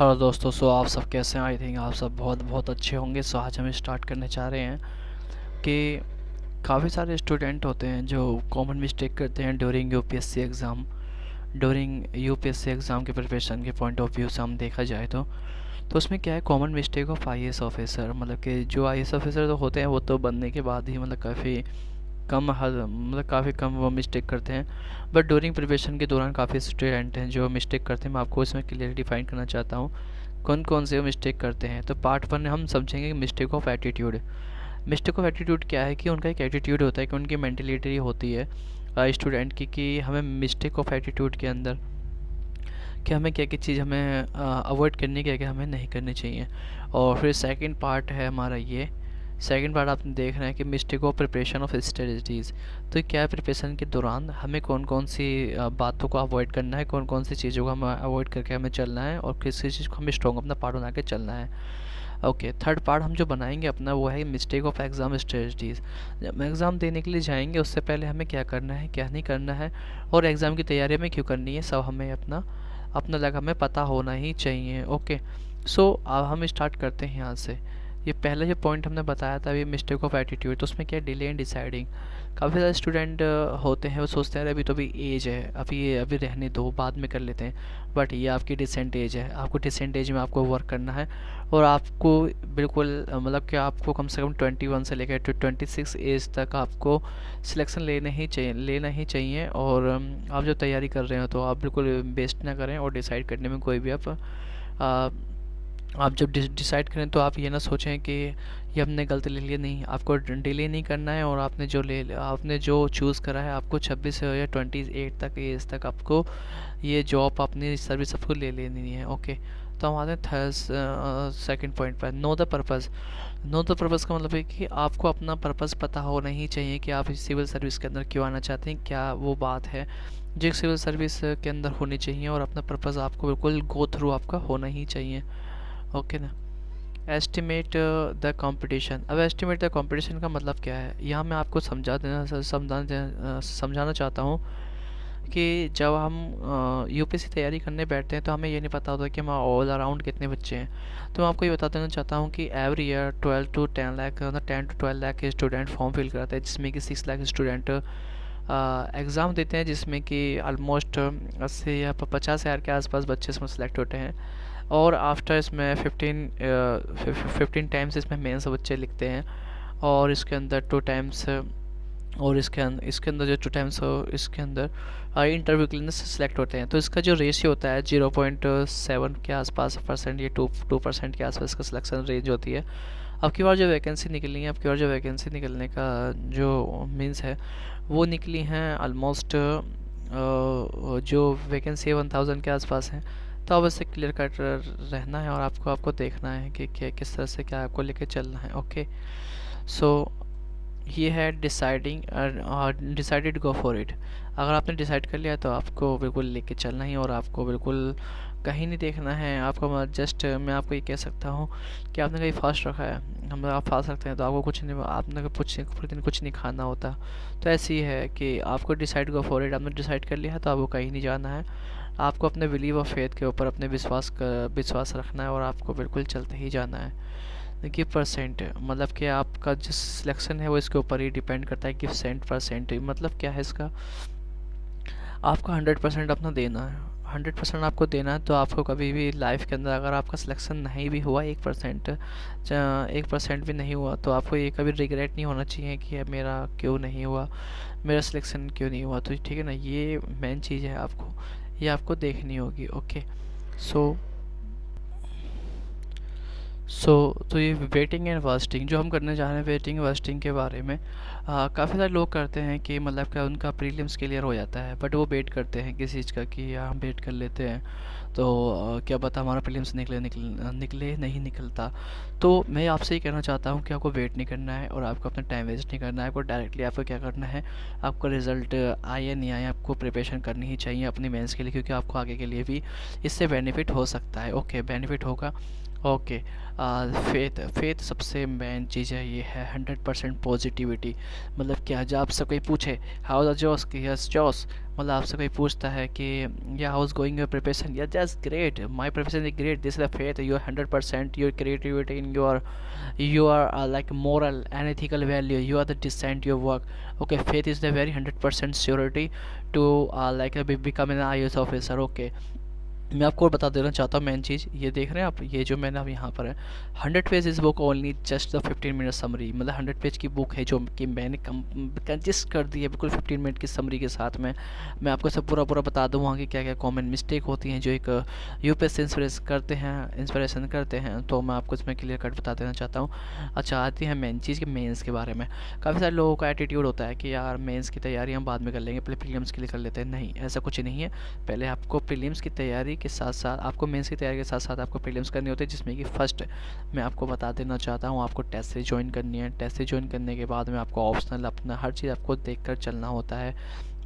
Hello दोस्तों, आप सब कैसे हैं? आई थिंक आप सब बहुत बहुत अच्छे होंगे। आज हम स्टार्ट करने चाह रहे हैं कि काफ़ी सारे स्टूडेंट होते हैं जो कॉमन मिस्टेक करते हैं ड्यूरिंग यूपीएससी एग्ज़ाम के प्रिपरेशन के पॉइंट ऑफ व्यू से हम देखा जाए तो उसमें क्या है, common mistake of IAS officer. मतलब कि जो आईएएस ऑफिसर तो होते हैं वो तो बनने के बाद ही काफ़ी कम वो मिस्टेक करते हैं। बट ड्यूरिंग प्रिपरेशन के दौरान काफ़ी स्टूडेंट हैं जो मिस्टेक करते हैं। मैं आपको इसमें क्लियरली डिफाइन करना चाहता हूँ कौन कौन से मिस्टेक करते हैं। तो पार्ट 1 में हम समझेंगे mistake of attitude. Mistake of attitude क्या है कि उनका एक एटीट्यूड होता है कि उनकी मेंटेलिटी होती है स्टूडेंट की कि हमें मिस्टेक ऑफ एटीट्यूड के अंदर कि हमें क्या क्या चीज़ हमें अवॉइड करनी, क्या क्या हमें नहीं करनी चाहिए। और फिर सेकंड पार्ट है हमारा ये। सेकंड पार्ट आपने देख रहे हैं कि mistake of preparation of strategies. तो क्या है, प्रिपरेशन के दौरान हमें कौन कौन सी बातों को अवॉइड करना है, कौन कौन सी चीज़ों को हमें अवॉइड करके हमें चलना है और किसी चीज़ को हमें स्ट्रॉन्ग अपना पार्ट बना के चलना है। ओके, थर्ड पार्ट हम जो बनाएंगे अपना वो है मिस्टेक ऑफ एग्ज़ाम स्ट्रेटजीज़। जब एग्ज़ाम देने के लिए जाएंगे उससे पहले हमें क्या करना है, क्या नहीं करना है, और एग्ज़ाम की तैयारी हमें क्यों करनी है, सब हमें अपना अपना लगा हमें पता होना ही चाहिए। ओके, अब हम स्टार्ट करते हैं यहाँ से। ये पहला जो पॉइंट हमने बताया था अभी, मिस्टेक ऑफ एटीट्यूड, तो उसमें क्या है, डिले इन डिसाइडिंग। काफ़ी सारे स्टूडेंट होते हैं वो सोचते हैं अरे अभी एज है, अभी रहने दो, बाद में कर लेते हैं। बट ये आपकी डिसेंट एज है, आपको डिसेंट एज में आपको वर्क करना है। और आपको बिल्कुल मतलब कि आपको कम से कम 21 से लेकर 26 एज तक आपको सिलेक्शन लेना ही चाहिए। और आप जो तैयारी कर रहे हो तो आप बिल्कुल वेस्ट ना करें, और डिसाइड करने में कोई भी आप जब डिसाइड करें तो आप ये ना सोचें कि ये हमने गलती ले लिया। नहीं, आपको डिले नहीं करना है, और आपने जो चूज़ करा है आपको 26 या 28 तक एज तक आपको ये जॉब अपनी सर्विस आपको ले लेनी है। ओके, तो हम आते हैं सेकंड पॉइंट पर, know the purpose. Know the purpose का मतलब है कि आपको अपना पर्पज़ पता होना ही चाहिए कि आप इस सिविल सर्विस के अंदर क्यों आना चाहते हैं, क्या वो बात है जो एक सिविल सर्विस के अंदर होनी चाहिए, और अपना पर्पज़ आपको बिल्कुल गो थ्रू आपका होना ही चाहिए। ओके ना। Estimate the competition. अब एस्टिमेट द कंपटीशन का मतलब क्या है, यहाँ मैं आपको समझाना चाहता हूँ कि जब हम यूपीएससी तैयारी करने बैठते हैं तो हमें ये नहीं पता होता कि हमारा ऑल अराउंड कितने बच्चे हैं। तो मैं आपको ये बता देना चाहता हूँ कि every year 12 to 10 lakh 10 to 12 lakh के स्टूडेंट फॉर्म फिल कराते हैं, जिसमें कि 6 लाख स्टूडेंट एग्ज़ाम देते हैं, जिसमें कि ऑलमोस्ट 80 या 50,000 के आसपास बच्चे इसमें सेलेक्ट होते हैं। और आफ्टर इसमें 15 टाइम्स इसमें मेंस बच्चे लिखते हैं, और इसके अंदर 2 टाइम्स, और इसके अंदर जो 2 टाइम्स इसके अंदर इंटरव्यू के लिए सेलेक्ट होते हैं। तो इसका जो रेशियो होता है 0.7 के आसपास परसेंट, ये 2% के आसपास का सिलेक्शन रेंज होती है। अब की बार जो वैकेंसी निकली है, अब की बार जो वैकेंसी निकलने का जो मीन्स है वो निकली हैं ऑलमोस्ट जो वैकेंसी 1000 के आसपास है। तो अब इससे क्लियर कट रहना है, और आपको देखना है कि क्या किस तरह से क्या आपको लेके चलना है। ओके, सो ये है डिसाइडेड गो फॉर इट। अगर आपने डिसाइड कर लिया तो आपको बिल्कुल लेके चलना ही, और आपको बिल्कुल कहीं नहीं देखना है। आपको जस्ट मैं आपको ये कह सकता हूँ कि आपने कहीं फास्ट रखा है, हम आप फास्ट रखते हैं तो आपको कुछ नहीं, आपने पूरे दिन कुछ नहीं खाना होता। तो ऐसे ही है कि आपको डिसाइड गो फॉर इट, आपने डिसाइड कर लिया है तो आपको कहीं नहीं जाना है। आपको अपने बिलीव और फेथ के ऊपर अपने विश्वास रखना है, और आपको बिल्कुल चलते ही जाना है। देखिए, परसेंट मतलब कि आपका जो सिलेक्शन है वो इसके ऊपर ही डिपेंड करता है कि परसेंट मतलब क्या है इसका, आपको 100% अपना देना है। 100% आपको देना है, तो आपको कभी भी लाइफ के अंदर अगर आपका सिलेक्शन नहीं भी हुआ 1% भी नहीं हुआ, तो आपको ये कभी रिग्रेट नहीं होना चाहिए कि मेरा क्यों नहीं हुआ, मेरा सिलेक्शन क्यों नहीं हुआ। तो ठीक है ना, ये मेन चीज़ है, ये आपको देखनी होगी। ओके, तो ये वेटिंग एंड फास्टिंग जो हम करने जा रहे हैं, वेटिंग फास्टिंग के बारे में काफ़ी सारे लोग करते हैं कि मतलब क्या उनका प्रीलिम्स क्लियर हो जाता है, बट वो वेट करते हैं किसी चीज़ का कि हम वेट कर लेते हैं तो क्या पता हमारा प्रीलिम्स निकले नहीं निकलता। तो मैं आपसे ये कहना चाहता हूँ कि आपको वेट नहीं करना है, और आपको अपना टाइम वेस्ट नहीं करना है। आपको डायरेक्टली आपको क्या करना है, आपका रिज़ल्ट आए या नहीं आए, आपको प्रिपरेशन करनी ही चाहिए अपनी मेंस के लिए, क्योंकि आपको आगे के लिए भी इससे बेनिफिट हो सकता है। ओके, बेनिफिट होगा। ओके, फेथ सबसे मेन चीज़ है, ये है 100% पॉजिटिविटी। मतलब क्या, जब आपसे कोई पूछे हाउ द जॉस, कि यस जॉस, मतलब आपसे कोई पूछता है कि या how is going your preparation, या just great, my preparation is great, this is the faith, your 100%, your creativity in your like moral and ethical value, you are the decent your work. Okay, faith is the very 100% surety to like become an IAS officer. Okay, मैं आपको और बता देना चाहता हूँ main चीज़, ये देख रहे हैं आप, ये जो मैंने अब यहाँ पर है 100 पेज इस book only just the 15 minute summary, मतलब 100 पेज की बुक है जो कि मैंने कंजिस्ट कर दी है बिल्कुल 15 मिनट की समरी के साथ में। मैं आपको सब पूरा पूरा बता दूँ वहाँ की क्या क्या कॉमन मिस्टेक होती हैं जो एक यूपीएससी इंस्पिरेशन करते हैं, तो मैं आपको इसमें क्लियर कट बता देना चाहता हूँ। अच्छा, आती है मेन चीज़ के मेंस के बारे में। काफ़ी सारे लोगों का एटीट्यूड होता है कि यार मेंस की तैयारी हम बाद में कर लेंगे, पहले प्रीलिम्स के लिए कर लेते हैं। नहीं, ऐसा कुछ नहीं है। पहले आपको प्रीलिम्स की तैयारी के साथ साथ आपको मेंस की तैयारी के साथ साथ आपको प्रीलिम्स करनी होती है, जिसमें कि फर्स्ट मैं आपको बता देना चाहता हूँ आपको टेस्ट से ज्वाइन करनी है। टेस्ट से ज्वाइन करने के बाद में आपको ऑप्शनल अपना हर चीज़ आपको देखकर चलना होता है।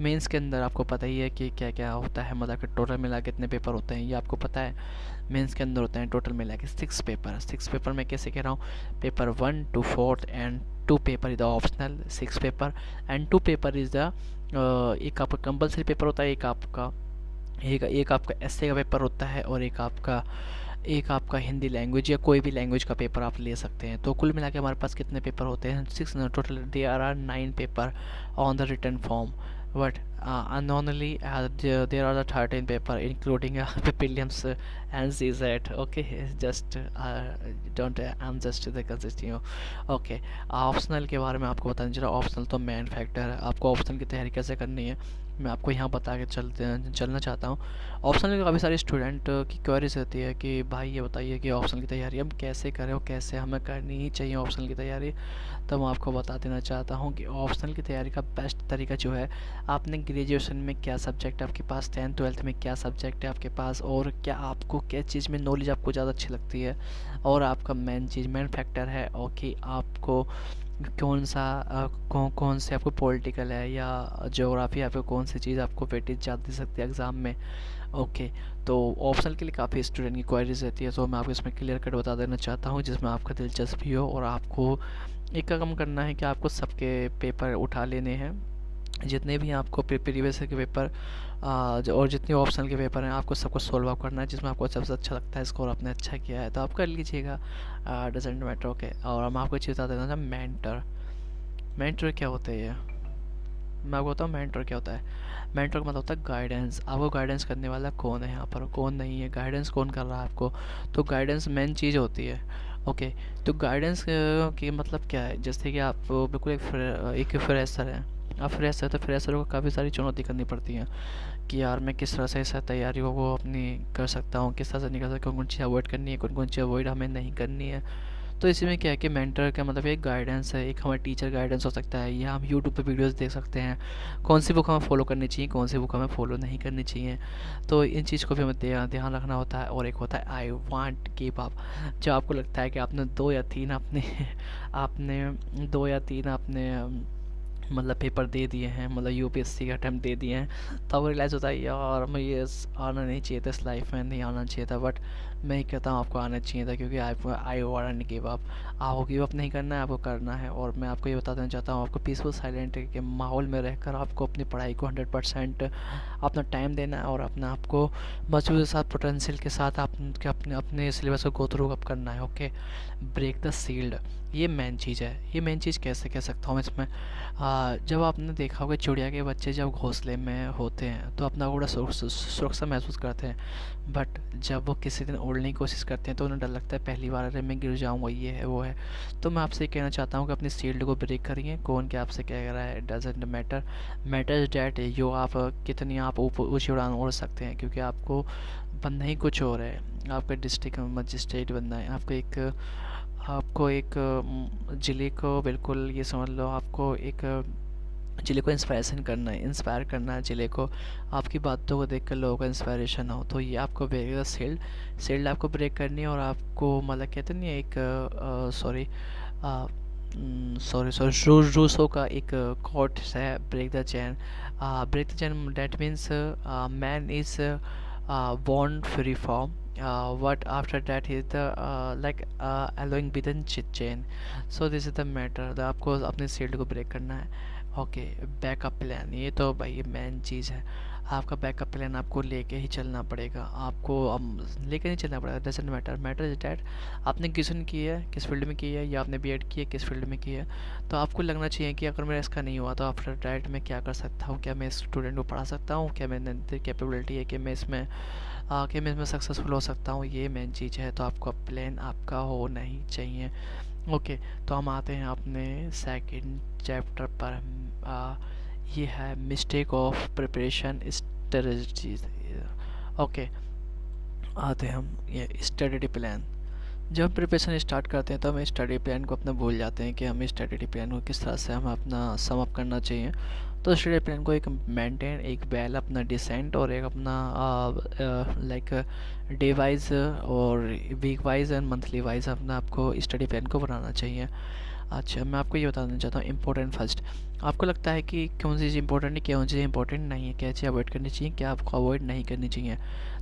मेंस के अंदर आपको पता ही है कि क्या क्या होता है, मतलब कि टोटल मिला के कितने पेपर होते हैं ये आपको पता है। मेंस के अंदर होते हैं टोटल मिला के 6 पेपर मैं कैसे कह रहा हूँ, paper 1 to 4 and 2 paper is the optional 6 paper and 2 paper is the एक आपका कंपलसरी पेपर होता है, एक आपका एसए का पेपर होता है, और एक आपका हिंदी लैंग्वेज या कोई भी लैंग्वेज का पेपर आप ले सकते हैं। तो कुल मिला के हमारे पास कितने पेपर होते हैं, 6 total. There are 9 paper on the written form, but unknownly there are the 13 paper including prelims and CSAT. Okay, just don't I'm just the consisting you. Okay, optional के बारे में आपको बताना जरा। ऑप्शनल तो मेन फैक्टर है, आपको optional की तैयारी कैसे करनी है मैं आपको यहाँ बता के चलना चाहता हूँ। ऑप्शनल के काफ़ी सारे स्टूडेंट की क्वेरीज रहती है कि भाई ये बताइए कि ऑप्शनल की तैयारी हम कैसे करें और कैसे हमें करनी ही चाहिए ऑप्शनल की तैयारी। तो मैं आपको बता देना चाहता हूँ कि ऑप्शनल की तैयारी का बेस्ट तरीका जो है, आपने ग्रेजुएशन में क्या सब्जेक्ट है आपके पास, 10th 12th में क्या सब्जेक्ट है आपके पास, और क्या आपको किस चीज़ में नॉलेज आपको ज़्यादा अच्छी लगती है, और आपका मेन फैक्टर है और कि आपको कौन से आपको पॉलिटिकल है या ज्योग्राफी, आपको कौन सी चीज़ आपको वेटेज ज़्यादा दे सकती है एग्ज़ाम में। ओके, तो ऑप्शनल के लिए काफ़ी स्टूडेंट की क्वेरीज रहती है, तो मैं आपको इसमें क्लियर कट बता देना चाहता हूँ जिसमें आपका दिलचस्पी हो, और आपको एक काम करना है कि आपको सबके पेपर उठा लेने हैं, जितने भी आपको प्रीवियस के पेपर और जितने ऑप्शनल के पेपर हैं आपको सबको सोल्व अप करना है, जिसमें आपको सबसे अच्छा लगता है, स्कोर आपने अच्छा किया है तो आप कर लीजिएगा, डजेंट मैटर। ओके, और मैं आपको चीज़ बता देना था, मेंटर क्या होता है, ये मैं आपको बताऊँ मेंटर क्या होता है। मेंटर का मतलब होता है गाइडेंस। आपको गाइडेंस करने वाला कौन है, यहाँ पर कौन नहीं है, गाइडेंस कौन कर रहा है आपको, तो गाइडेंस मेन चीज़ होती है। ओके, तो गाइडेंस की मतलब क्या है, जैसे कि आप बिल्कुल एक फ्रेशर हैं, आप फ्रेशर, तो फ्रेशर को काफ़ी सारी चुनौती करनी पड़ती है कि यार मैं किस तरह से इस तैयारी को अपनी कर सकता हूँ, किस तरह से नहीं कर सकता, कौन कौन चीज़ अवॉइड करनी है, कौन कौन चीज़ अवॉइड हमें नहीं करनी है। तो इसी में क्या है कि मेंटर का मतलब एक गाइडेंस है, एक हमारा टीचर गाइडेंस हो सकता है, या हम यूट्यूब पे वीडियोस देख सकते हैं कौन सी बुक हमें फॉलो करनी चाहिए, कौन सी बुक हमें फॉलो नहीं करनी चाहिए। तो इन चीज़ को भी हमें ध्यान रखना होता है। और एक होता है आई वांट गिव अप, जब आपको लगता है कि आपने 2 या 3 आपने मतलब पेपर दे दिए हैं, मतलब यूपीएससी का अटैम्प्ट दे दिए हैं, तब रियलाइज़ होता है यार मैं ये आना नहीं चाहिए था, इस लाइफ में नहीं आना चाहिए था, बट मैं ही कहता हूँ आपको आना चाहिए था, क्योंकि आई वांट गिव अप, आपको गिव अप नहीं करना है, आपको करना है। और मैं आपको ये बता देना चाहता हूँ, आपको पीसफुल साइलेंट के माहौल में रहकर आपको अपनी पढ़ाई को 100% अपना टाइम देना है, और अपना आपको मजबूत के साथ पोटेंशियल के साथ आप अपने सिलेबस को गो थ्रू अप करना है। ओके, ब्रेक द सील्ड, ये मेन चीज़ है। ये मेन चीज़ कैसे कह सकता हूँ इसमें, जब आपने देखा होगा चिड़िया के बच्चे जब घोंसले में होते हैं तो अपना थोड़ा सुरक्षा महसूस करते हैं, बट जब वो किसी दिन उड़ने की कोशिश करते हैं तो उन्हें डर लगता है पहली बार, अरे मैं गिर जाऊँगा, ये है वो है। तो मैं आपसे कहना चाहता हूँ कि अपनी शील्ड को ब्रेक करिए, कौन क्या आपसे कह रहा है डजेंट मैटर, मैटर्स डैट जो आप कितनी आप ऊँची उड़ान उड़ सकते हैं, क्योंकि आपको बनना ही कुछ और है। आपका डिस्ट्रिक्ट मजिस्ट्रेट बनना है, आपको एक ज़िले को बिल्कुल ये समझ लो, आपको एक ज़िले को इंस्पायर करना है ज़िले को, आपकी बातों को देखकर लोगों का इंस्पायरेशन हो। तो ये आपको ब्रेक सेल्ड आपको ब्रेक करनी है, और आपको मतलब कहते नहीं एक सॉरी रूसो का एक कोट है, break the chain that means man is born free from what after that is the like allowing within chain, so this is the matter, आपको अपने सील्ड को ब्रेक करना है। ओके, बैकअप प्लान, ये तो भाई मेन चीज़ है। आपका बैकअप प्लान आपको लेके ही चलना पड़ेगा, आपको लेके नहीं चलना पड़ेगा। Doesn't matter, matter is that आपने ग्रेजुएशन की है किस फील्ड में की है, या आपने बीएड की है किस फील्ड में की है। तो आपको लगना चाहिए कि अगर मेरा इसका नहीं हुआ तो आफ्टर डैट मैं क्या कर सकता हूँ, क्या मैं इस स्टूडेंट को पढ़ा सकता हूँ, क्या मेरे अंदर कैपेबिलिटी है कि मैं इसमें सक्सेसफुल हो सकता हूँ। ये मेन चीज़ है, तो आपका प्लान आपका होना ही चाहिए। ओके, तो हम आते हैं अपने सेकंड चैप्टर पर। ये है mistake of preparation strategies. Okay, आते हैं हम ये स्टडी प्लान। जब हम प्रिपरेशन स्टार्ट करते हैं तो हम स्टडी प्लान को अपना भूल जाते हैं कि हमें स्टडी प्लान को किस तरह से हम अपना सम अप करना चाहिए। तो स्टडी प्लान को एक मेंटेन, एक वेल अपना डिसेंट और एक अपना लाइक डे वाइज और week wise and monthly wise अपना आपको स्टडी प्लान को बनाना चाहिए। अच्छा, मैं आपको ये बताना चाहता हूँ इम्पोर्टेंट फर्स्ट। आपको लगता है कि कौन सी चीज़ इंपॉर्टेंट है, कौन सी चीज़ इंपॉर्टेंट नहीं है, क्या चीज़ अवॉइड करनी चाहिए, क्या आपको अवॉइड नहीं करनी चाहिए।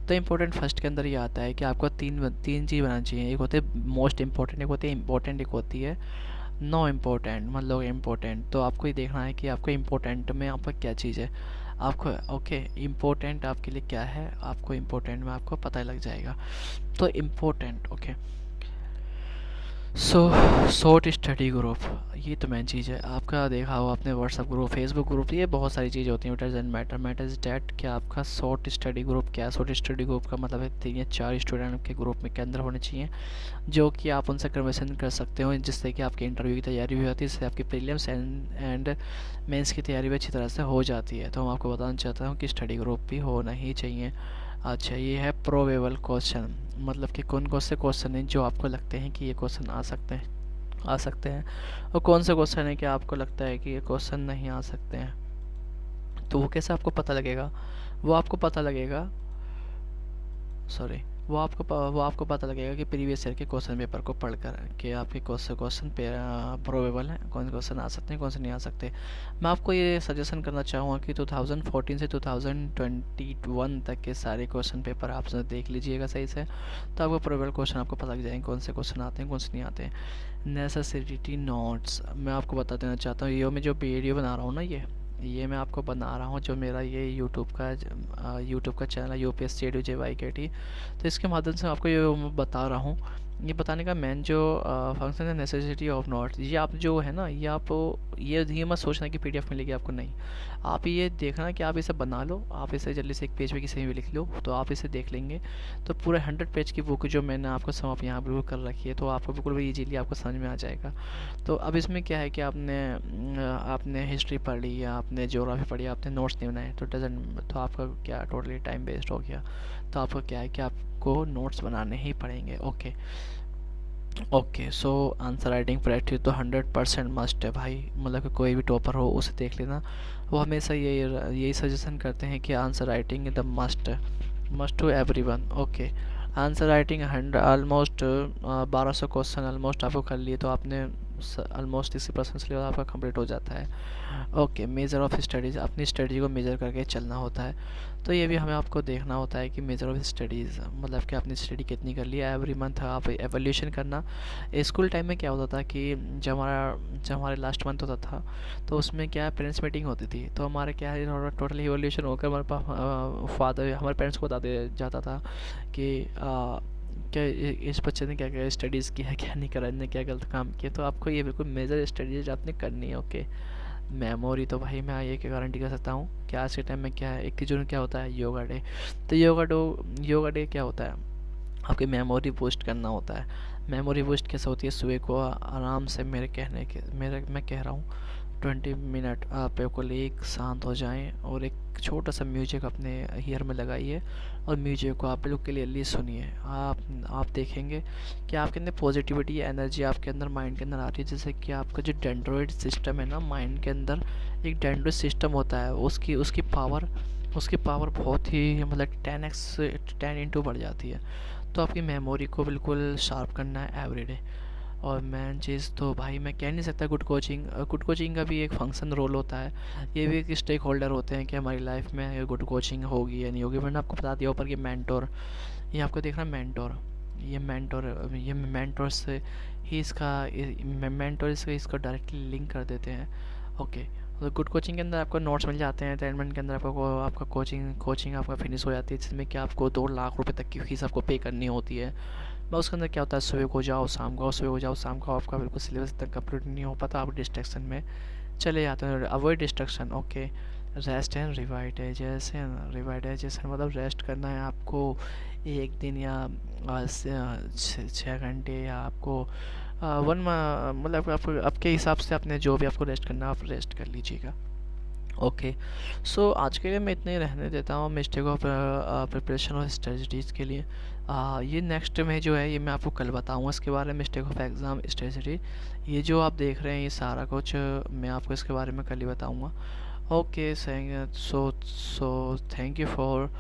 तो इम्पोर्टेंट फर्स्ट के अंदर ये आता है कि आपको तीन चीज़ बनानी चाहिए। एक होते है मोस्ट इंपॉर्टेंट, एक होती है इंपॉर्टेंट, एक होती है नो इम्पोर्टेंट, मतलब इम्पोर्टेंट। तो आपको ये देखना है कि आपको इम्पोर्टेंट में आपका क्या चीज़ है। आपको ओके, इम्पोर्टेंट आपके लिए क्या है, आपको इम्पोर्टेंट में आपको पता लग जाएगा। तो important, okay. So short study group, ये तो मेन चीज़ है। आपका देखा हो आपने व्हाट्सअप ग्रुप, फेसबुक ग्रुप, ये बहुत सारी चीज़ें होती हैं। डजंट मैटर, मैटर्स डैट कि आपका शॉर्ट स्टडी ग्रुप क्या है। शॉर्ट स्टडी ग्रुप का मतलब है 3 या 4 स्टूडेंट के ग्रुप में के अंदर होने चाहिए, जो कि आप उनसे कन्वर्सेशन कर सकते हो, जिससे कि आपकी इंटरव्यू की तैयारी भी होती है, जिससे आपकी प्रीलिम्स एंड मेंस की तैयारी भी अच्छी तरह से हो जाती है। तो मैं आपको बताना चाहता हूँ कि स्टडी ग्रुप भी होना ही चाहिए। अच्छा, ये है प्रोबेबल क्वेश्चन, मतलब कि कौन कौन से क्वेश्चन हैं जो आपको लगते हैं कि ये क्वेश्चन आ सकते हैं और कौन से क्वेश्चन है कि आपको लगता है कि ये क्वेश्चन नहीं आ सकते हैं। तो वो कैसे आपको पता लगेगा, वो आपको पता लगेगा सॉरी वो आपको पता लगेगा कि प्रीवियस ईयर के क्वेश्चन पेपर को पढ़कर कि आपके कौन से क्वेश्चन प्रोबेबल हैं, कौन से क्वेश्चन आ सकते हैं, कौन से नहीं आ सकते। मैं आपको ये सजेशन करना चाहूँगा कि 2014 से 2021 तक के सारे क्वेश्चन पेपर आप देख लीजिएगा सही से, तो आपको प्रोबेबल क्वेश्चन आपको पता लग जाएंगे कौन से क्वेश्चन आते हैं, कौन से नहीं आते हैं। नेसेसिटी नोट्स, मैं आपको बता देना चाहता हूँ, ये मैं जो वीडियो बना रहा हूँ ना, ये मैं आपको बना रहा हूँ, जो मेरा ये यूट्यूब का चैनल है यूपीएससी एडू JYKT। तो इसके माध्यम से आपको ये मैं बता रहा हूँ। ये बताने का मेन जो फंक्शन है नेसेसिटी ऑफ नोट्स, ये आप जो है ना, ये मत सोचना कि PDF मिलेगी आपको, नहीं। आप ये देखना कि आप इसे बना लो, आप इसे जल्दी से एक पेज पे किसी भी लिख लो, तो आप इसे देख लेंगे तो पूरा 100 पेज की बुक जो मैंने आपको सम अप यहाँ बिल्कुल कर रखी है, तो आपको बिल्कुल भी ईजीली आपको समझ में आ जाएगा। तो अब इसमें क्या है कि आपने हिस्ट्री पढ़ ली या आपने ज्योग्राफी पढ़ी, आपने नोट्स नहीं बनाए, तो आपका क्या टोटली टाइम वेस्ट हो गया। तो आपको क्या है कि आपको नोट्स बनाने ही पड़ेंगे। Okay, so answer writing practice तो 100% मस्ट है भाई, मतलब कि कोई भी टॉपर हो उसे देख लेना, वो हमेशा यही सजेशन करते हैं कि answer writing the must to everyone. Okay, answer writing almost 1200 question almost आपको कर लिए, तो आपने ऑलमोस्ट 30% सिलेबस आपका कंप्लीट हो जाता है। ओके, मेजर ऑफ स्टडीज़, अपनी स्टडी को मेजर करके चलना होता है। तो ये भी हमें आपको देखना होता है कि मेजर ऑफ स्टडीज़ मतलब कि आपने स्टडी कितनी कर ली है। एवरी मंथ आप एवोल्यूशन करना। स्कूल टाइम में क्या होता था कि जब हमारे लास्ट मंथ होता था, तो उसमें क्या पेरेंट्स मीटिंग होती थी, तो हमारे क्या है टोटल इवोल्यूशन होकर हमारे पेरेंट्स को बता दिया जाता था कि क्या इस बच्चे ने क्या क्या स्टडीज़ की है, क्या नहीं करा, इनने क्या गलत काम किया। तो आपको ये बिल्कुल मेजर स्टडीज आपने करनी है। ओके, मेमोरी तो भाई मैं ये क्या गारंटी कर सकता हूँ कि आज के टाइम में क्या है, 21 जून क्या होता है, योगा डे। तो योगा डे क्या होता है, आपकी मेमोरी बूस्ट करना होता है। मेमोरी बूस्ट कैसे होती है, सुबह को आराम से मैं कह रहा हूँ 20 मिनट आप बिल्कुल एक शांत हो जाएं और एक छोटा सा म्यूजिक अपने ईयर में लगाइए और म्यूजिक को आप बिल्कुल क्लियरली सुनिए। आप देखेंगे कि आपके अंदर पॉजिटिविटी एनर्जी आपके अंदर माइंड के अंदर आ रही है। जैसे कि आपका जो डेंड्रॉइड सिस्टम है ना माइंड के अंदर, एक डेंड्रॉइड सिस्टम होता है, उसकी पावर बहुत ही मतलब 10x बढ़ जाती है। तो आपकी मेमोरी को बिल्कुल शार्प करना है एवरीडे। और मेन चीज़ तो भाई मैं कह नहीं सकता, गुड कोचिंग का भी एक फंक्शन रोल होता है। ये भी एक स्टेक होल्डर होते हैं कि हमारी लाइफ में गुड कोचिंग होगी या नहीं होगी। मैंने आपको बता दिया ऊपर कि मेंटोर, ये आपको देखना ये मेंटोर से ही इसका डायरेक्टली लिंक कर देते हैं। ओके, तो गुड कोचिंग के अंदर आपको नोट्स मिल जाते हैं, 10 मिनट के अंदर आपका कोचिंग आपका फिनिश हो जाती है, जिसमें कि आपको 2 लाख रुपए तक की फीस आपको पे करनी होती है। मैं उसके अंदर क्या होता है, सुबह को जाओ शाम को, सुबह को जाओ शाम को, आपका बिल्कुल सिलेबस तक कंप्लीट नहीं हो पाता, आप डिस्ट्रैक्शन में चले जाते हैं। Avoid distraction, okay. Rest and revitalisation मतलब रेस्ट करना है आपको 1 दिन या 6 घंटे, या आपको मतलब आपके हिसाब से आपने जो भी आपको रेस्ट करना है आप रेस्ट कर लीजिएगा। ओके, सो आज के लिए मैं इतने ही रहने देता हूँ मिस्टेक ऑफ प्रिपरेशन और स्ट्रेटजीज़ के लिए। ये नेक्स्ट में जो है ये मैं आपको कल बताऊँगा इसके बारे में, मिस्टेक ऑफ एग्ज़ाम स्ट्रेटजी। ये जो आप देख रहे हैं ये सारा कुछ मैं आपको इसके बारे में कल ही बताऊँगा। Okay, so thank you for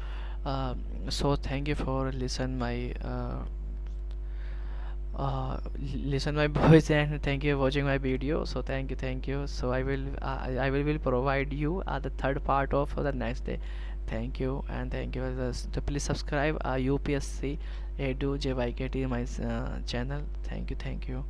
listen my voice, and thank you for watching my video. So thank you. So I will provide you the third part of the next day. Thank you, and thank you. So please subscribe UPSC Edu JYKT my channel. Thank you.